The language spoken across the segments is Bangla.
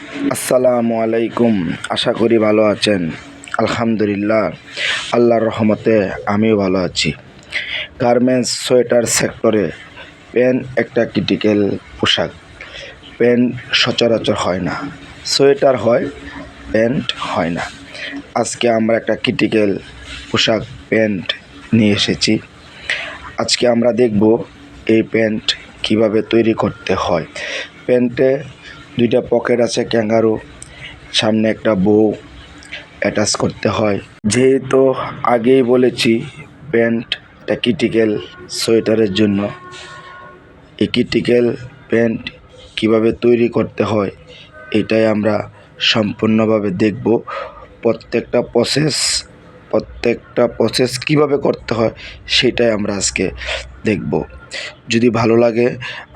আসসালামু আলাইকুম। আশা করি ভালো আছেন। আলহামদুলিল্লাহ, আল্লাহর রহমতে আমিও ভালো আছি। গার্মেন্টস সোয়েটার সেক্টরে প্যান্ট একটা ক্রিটিক্যাল পোশাক। প্যান্ট সচরাচর হয় না, সোয়েটার হয়, প্যান্ট হয় না। আজকে আমরা একটা ক্রিটিক্যাল পোশাক প্যান্ট নিয়ে এসেছি। আজকে আমরা দেখব এই প্যান্ট কিভাবে তৈরি করতে হয়। প্যান্টে দুইটা পকেট আছে, ক্যাঙ্গারু, সামনে একটা বউ অ্যাটাচ করতে হয়। যেহেতু আগেই বলেছি প্যান্ট একটা ক্রিটিক্যাল সোয়েটারের জন্য, এই ক্রিটিক্যাল প্যান্ট কিভাবে তৈরি করতে হয় এটাই আমরা সম্পূর্ণভাবে দেখব। প্রত্যেকটা প্রসেস কিভাবে করতে হয় সেটাই আমরা আজকে দেখব। যদি ভালো লাগে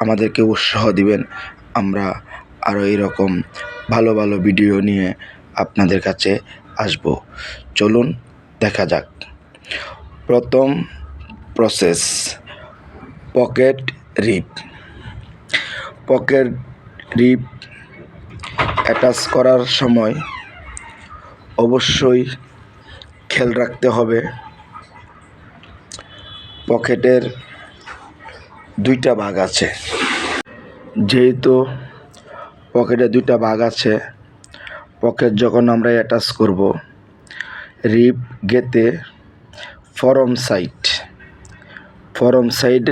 আমাদেরকে উৎসাহ দিবেন, আমরা আরও এরকম ভালো ভালো ভিডিও নিয়ে আপনাদের কাছে আসব। চলুন দেখা যাক। প্রথম প্রসেস, পকেট রিপ। পকেট রিপ অ্যাটাচ করার সময় অবশ্যই খেয়াল রাখতে হবে পকেটের দুইটা ভাগ আছে। যেহেতু পকেটে দুইটা ভাগ আছে, পকেট যখন আমরা অ্যাটাচ করব, রিপ গেতে ফরম সাইড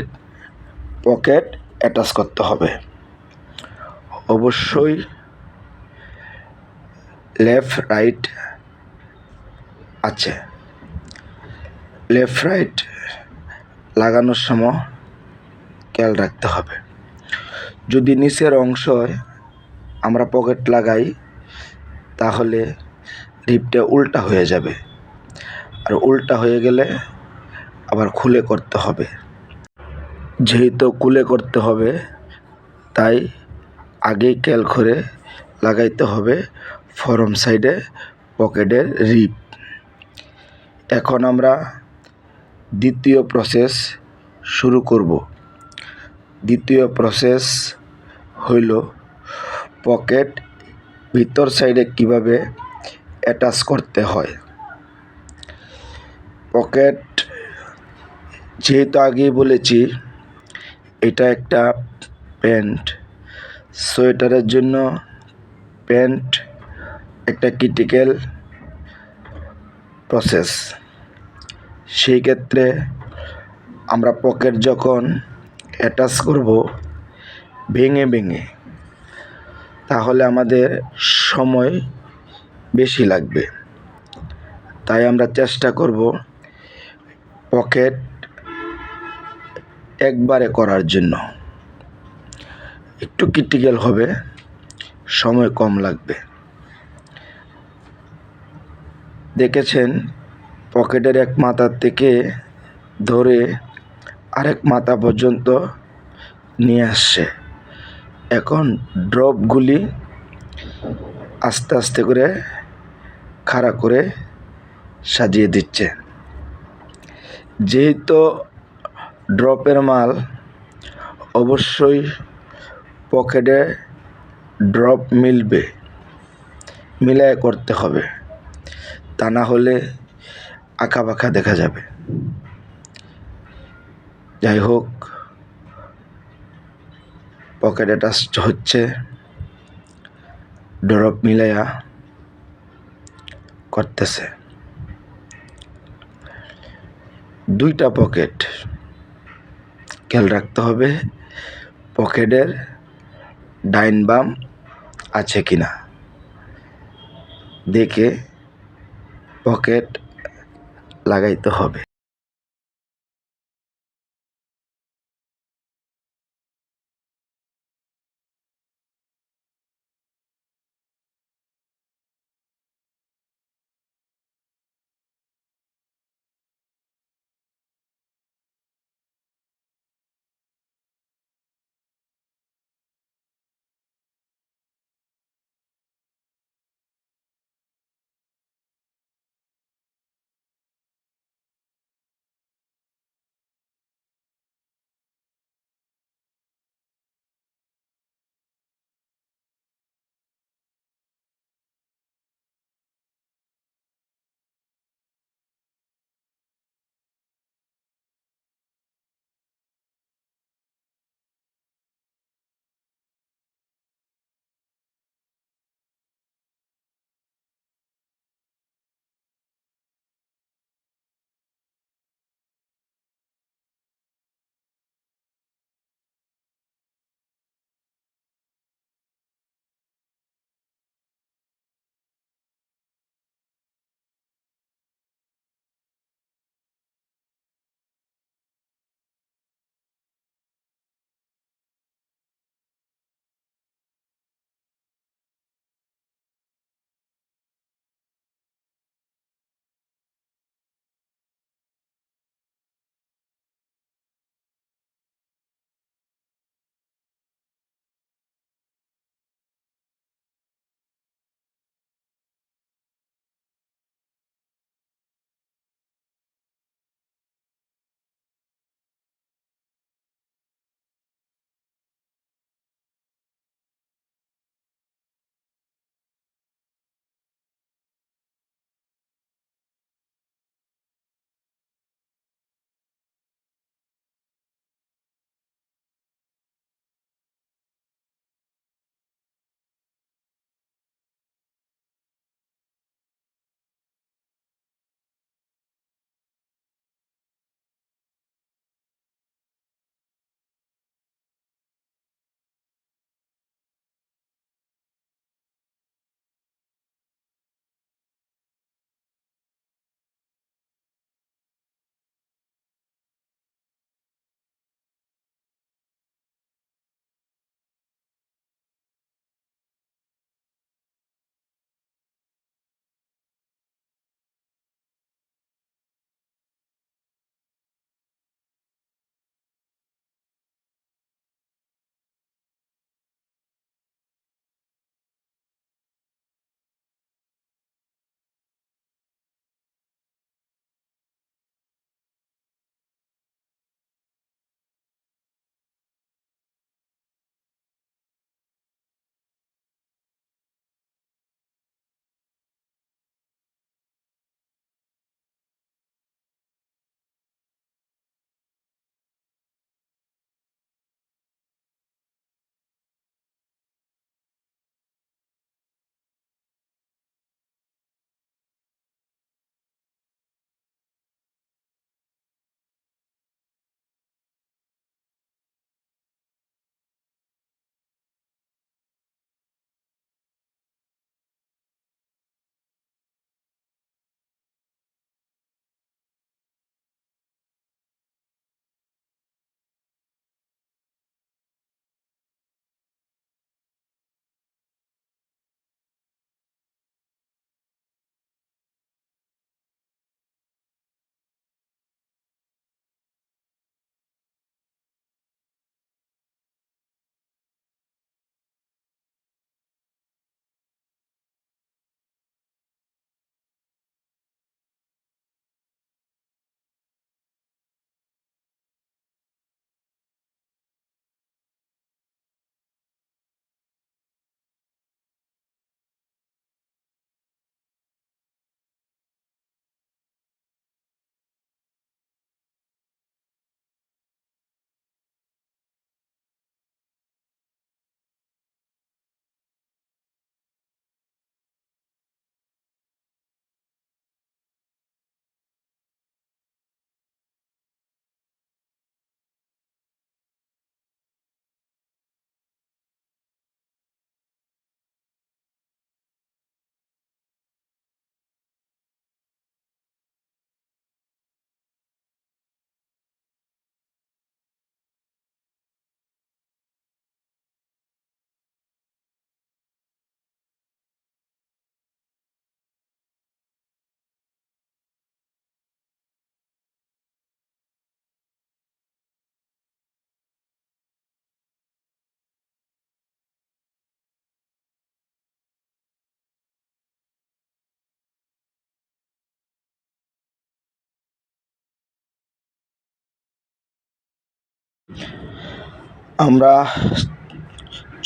পকেট অ্যাটাচ করতে হবে। অবশ্যই লেফট রাইট আছে, লেফট রাইট লাগানোর সময় খেয়াল রাখতে হবে। যদি নিচের অংশে আমরা পকেট লাগাই তাহলে রিপটা উল্টা হয়ে যাবে, আর উল্টা হয়ে গেলে আবার খুলে করতে হবে। যেহেতু খুলে করতে হবে তাই আগেই খেয়াল করে লাগাইতে হবে ফরম সাইডে পকেটের রিপ। এখন আমরা দ্বিতীয় প্রসেস শুরু করব। দ্বিতীয় প্রসেস হইল পকেট ভিতর সাইডে কিভাবে অ্যাটাচ করতে হয়। পকেট যেহেতু আগেই বলেছি এটা একটা প্যান্ট, সোয়েটারের জন্য প্যান্ট একটা ক্রিটিক্যাল প্রসেস। সেই ক্ষেত্রে আমরা পকেট যখন অ্যাটাচ করব ভেঙে তাহলে আমাদের সময় বেশি লাগবে। তাই আমরা চেষ্টা করব পকেট একবারে করার জন্য। একটু ক্রিটিক্যাল হবে, সময় কম লাগবে। দেখেছেন পকেটের এক মাথা থেকে ধরে আরেক মাথা পর্যন্ত নিয়ে আসছে। এখন ড্রপগুলি আস্তে আস্তে করে খাড়া করে সাজিয়ে দিচ্ছে। যেহেতু ড্রপের মাল, অবশ্যই পকেটে ড্রপ মিলায় করতে হবে, তা না হলে আঁকাবাঁকা দেখা যাবে। যাই হোক, পকেট অ্যাটাচ হচ্ছে, ড্রপ মিলাইয়া করতেছে। দুইটা পকেট খেয়াল রাখতে হবে পকেটের ডাইন বাম আছে কিনা, দেখে পকেট লাগাইতে হবে। আমরা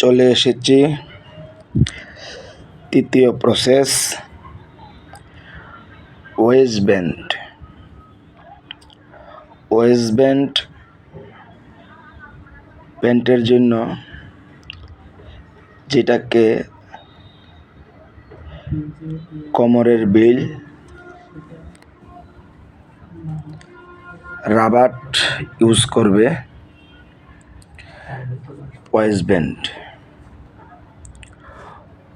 চলে এসেছি তৃতীয় প্রসেস, ওয়েস্টব্যান্ড। ওয়েস্টব্যান্ড প্যান্টের জন্য যেটাকে কোমরের বেল্ট, রাবার ইউজ করবে ওয়েস্টব্যান্ড।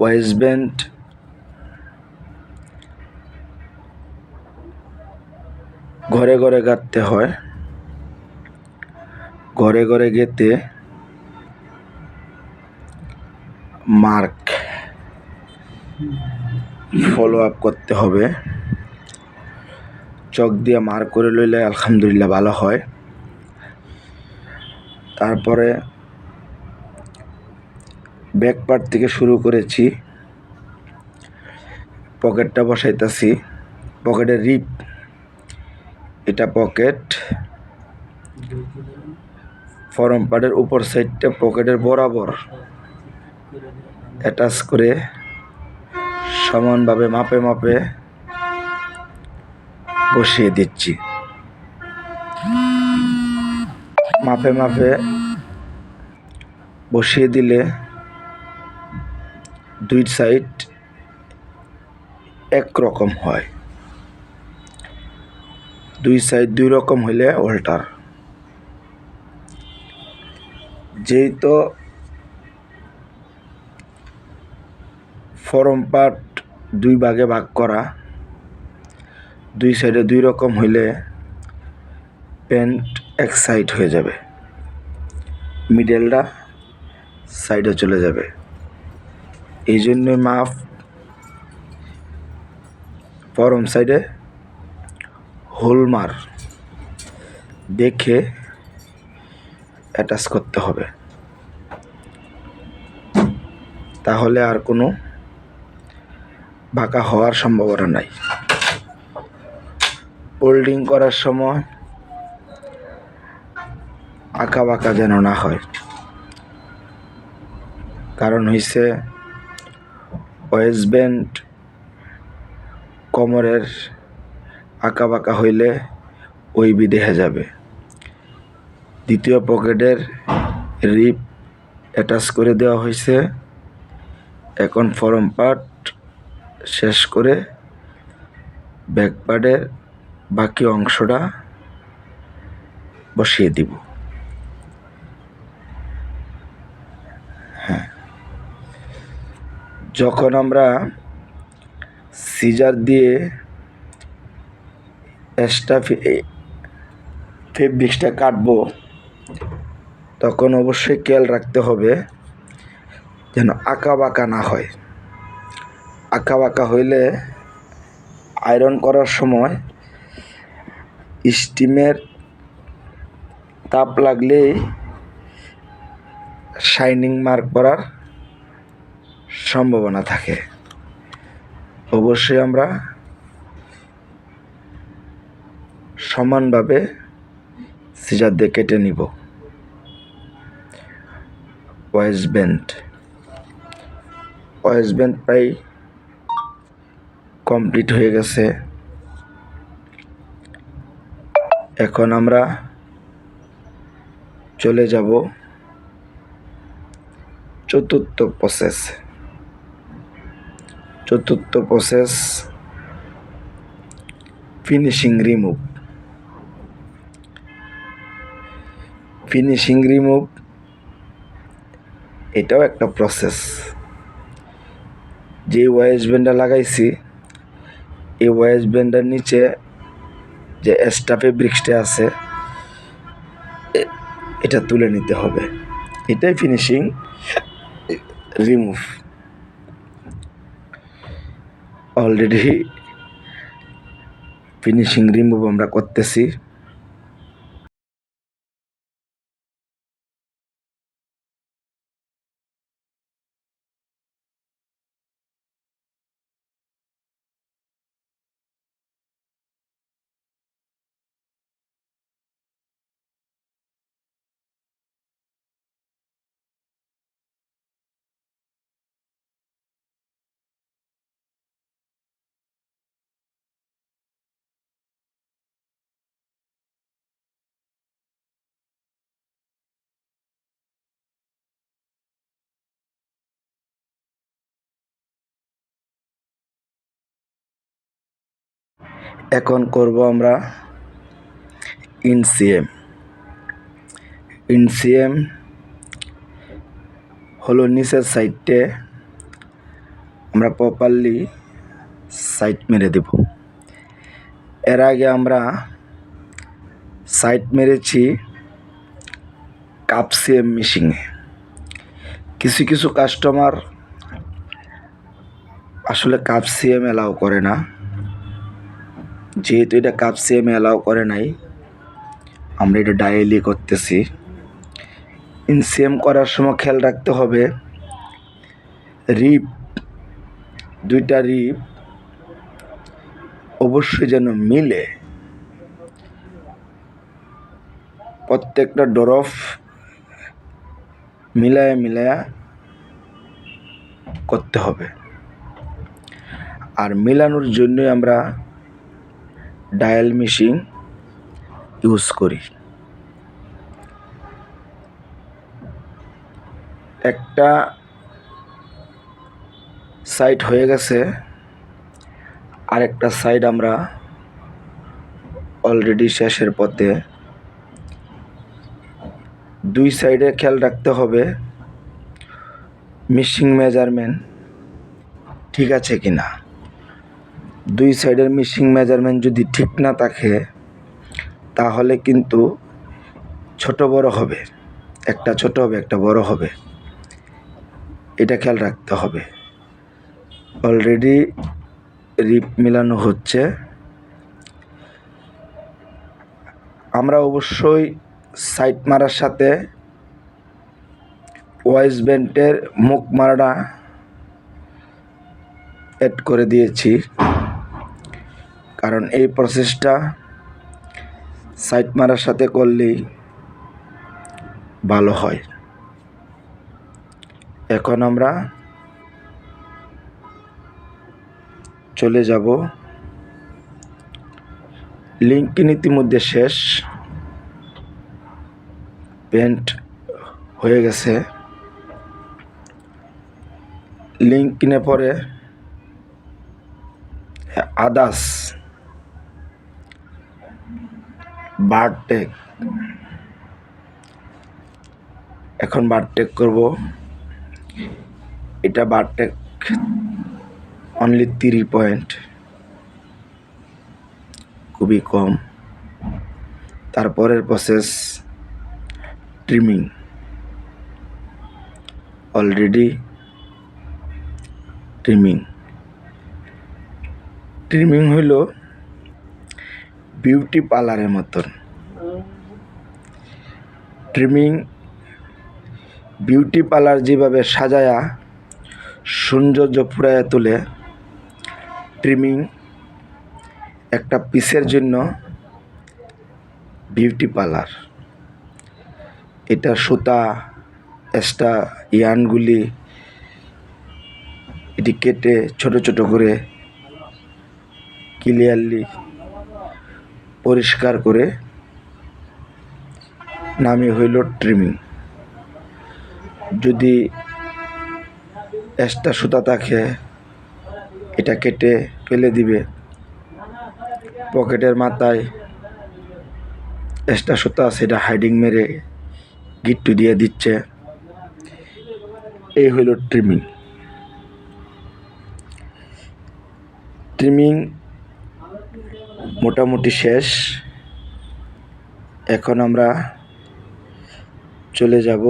ওয়েস্টব্যান্ড ঘরে ঘরে গাঁথতে হয়, ঘরে ঘরে গেঁথে মার্ক ফলো আপ করতে হবে। চক দিয়ে মার্ক করে লইলে আলহামদুলিল্লাহ ভালো হয়। তারপরে ব্যাক পার্ট থেকে শুরু করেছি, পকেটটা বসাইতেছি, পকেটের রিপ, এটা পকেট, ফরম পার্টের উপর সাইডটা পকেটের বরাবর অ্যাটাচ করে সমানভাবে মাপে মাপে বসিয়ে দিচ্ছি। মাপে মাপে বসিয়ে দিলে দুই সাইড একরকম হয়, দুই সাইড দুই রকম হইলে অল্টার। যেহেতু ফরম পার্ট দুই ভাগে ভাগ করা, দুই সাইডে দুই রকম হইলে প্যান্ট এক সাইড হয়ে যাবে, মিডলটা সাইডে চলে যাবে। এই জন্য মাপ ফরম সাইডে হোলমার দেখে অ্যাটাচ করতে হবে, তাহলে আর কোনো বাঁকা হওয়ার সম্ভাবনা নাই। ফোল্ডিং করার সময় আঁকা বাঁকা যেন না হয়, কারণ হইছে ওয়েস্টব্যান্ড কোমরের আঁকা বাঁকা হইলে ওই দেখা যাবে। দ্বিতীয় পকেটের রিপ অ্যাটাচ করে দেওয়া হয়েছে, এখন ফরম পার্ট শেষ করে ব্যাক পার্টের বাকি অংশটা বসিয়ে দিব। যখন আমরা সিজার দিয়ে এক্সট্রা ফেব্রিক্সটা কাটবো, তখন অবশ্যই খেয়াল রাখতে হবে যেন আঁকা বাঁকা না হয়। আঁকা বাঁকা হইলে আয়রন করার সময় স্টিমের তাপ লাগলেই শাইনিং মার্ক করার সম্ভাবনা থাকে। অবশ্যই আমরা সমানভাবে সিজার দিয়ে কেটে নিব। ওয়েস্টব্যান্ড প্রায় কমপ্লিট হয়ে গেছে। এখন আমরা চলে যাব চতুর্থ প্রসেস, ফিনিশিং রিমুভ। এটাও একটা প্রসেস। যে ওয়েস্টব্যান্ডটা লাগাইছি, এই ওয়েস্টব্যান্ডের নিচে যে এক্সট্রা ফেব্রিক্সটা আছে এটা তুলে নিতে হবে। এটাই finishing remove. Already finishing remove আমরা করতেছি। এখন করব আমরা ইনসিএম। ইনসিএম হলো নিচের সাইডে আমরা প্রপারলি সাইড মেরে দেব। এর আগে আমরা সাইড মেরেছি কাপ সিএম মেশিনে। কিছু কিছু কাস্টমার আসলে কাপ সিএম অ্যালাউ করে না। যেহেতু এটা কাপ সিএম অ্যালাউ করে নাই, আমরা এটা ডায়ালি করতেছি। ইনসিএম করার সময় খেয়াল রাখতে হবে রিপ, দুইটা রিপ অবশ্যই যেন মিলে। প্রত্যেকটা ডরফ মিলায়া করতে হবে। আর মিলানোর জন্যই আমরা ডায়াল মেশিন ইউজ করি। একটা সাইড হয়ে গেছে, আরেকটা সাইড আমরা অলরেডি শেষের পথে। দুই সাইডে খেয়াল রাখতে হবে মেশিং মেজারমেন্ট ঠিক আছে কিনা। দুই সাইডের মেশিং মেজারমেন্ট যদি ঠিক না থাকে তাহলে কিন্তু ছোট বড় হবে, একটা ছোট হবে একটা বড় হবে, এটা খেয়াল রাখতে হবে। অলরেডি রিপ মিলানো হচ্ছে। আমরা অবশ্যই সাইড মারার সাথে ওয়াইজ বেন্টের মুখ মারাটা অ্যাড করে দিয়েছি, কারণ এই প্রসেসটা সাইড মারার সাথে করলেই ভালো হয়। এখন আমরা চলে যাব লিঙ্কিং ইতিমধ্যে শেষ, পেন্ট হয়ে গেছে। লিঙ্ক কিনে পরে আদার্স বারটেক, এখন বারটেক করব। এটা বারটেক অনলি 3 পয়েন্ট, খুবই কম। তারপরের প্রসেস ট্রিমিং। অলরেডি ট্রিমিং হইল বিউটি পার্লারের মতন। ট্রিমিং বিউটি পার্লার যেভাবে সাজায়া সৌন্দর্য ফুরাইয়া তোলে, ট্রিমিং একটা পিসের জন্য বিউটি পার্লার। এটা সুতা এক্সট্রা ইয়ানগুলি এটি কেটে ছোট ছোট করে ক্লিয়ারলি পরিষ্কার করে নামই হইল ট্রিমিং। যদি এক্সট্রা সুতা থাকে এটা কেটে ফেলে দিবে। পকেটের মাথায় এক্সট্রা সুতা সেটা হাইডিং মেরে গিট্টু দিয়ে দিচ্ছে। এই হইল ট্রিমিং। ট্রিমিং মোটামুটি শেষ। এখন আমরা চলে যাব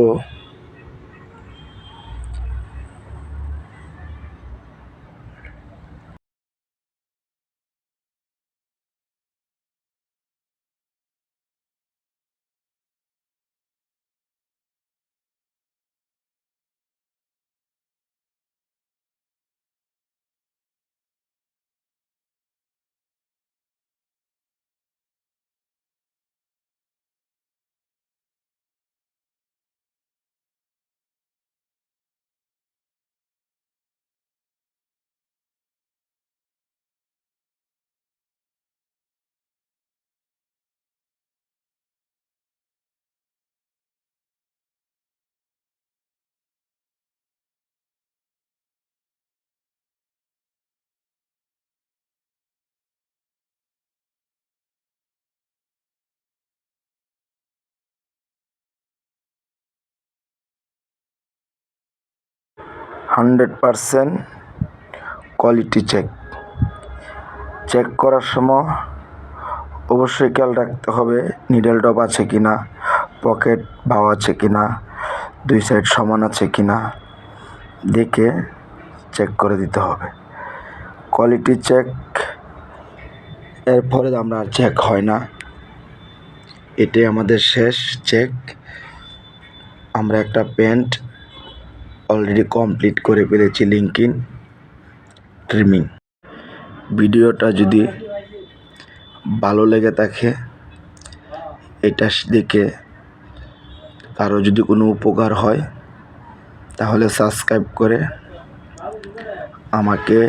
100% কোয়ালিটি চেক করার সময় অবশ্যই খেয়াল রাখতে হবে নিডেল ড্রপ আছে কিনা, পকেট ভাও আছে কিনা, দুই সাইড সমান আছে কিনা দেখে চেক করে দিতে হবে। কোয়ালিটি চেক এরপরে আমরা আর চেক হয় না, এটাই আমাদের শেষ চেক। আমরা একটা প্যান্ট অলরেডি কমপ্লিট করে ফেলেছি, লিঙ্কিং ট্রিমিং। ভিডিওটা যদি ভালো লেগে থাকে, এটা দেখে কারো যদি কোনো উপকার হয় তাহলে সাবস্ক্রাইব করে আমাকে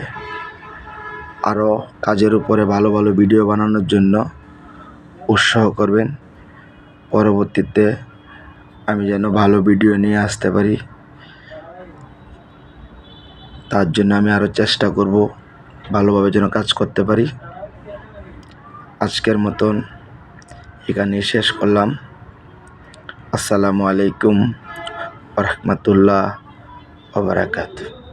আরও কাজের উপরে ভালো ভালো ভিডিও বানানোর জন্য উৎসাহ করবেন। পরবর্তীতে আমি যেন ভালো ভিডিও নিয়ে আসতে পারি, তার জন্য আমি আরও চেষ্টা করব ভালোভাবে যেন কাজ করতে পারি। আজকের মতন এখানেই শেষ করলাম। আসসালামু আলাইকুম ওয়া রাহমাতুল্লাহ ওয়া বারাকাতুহু।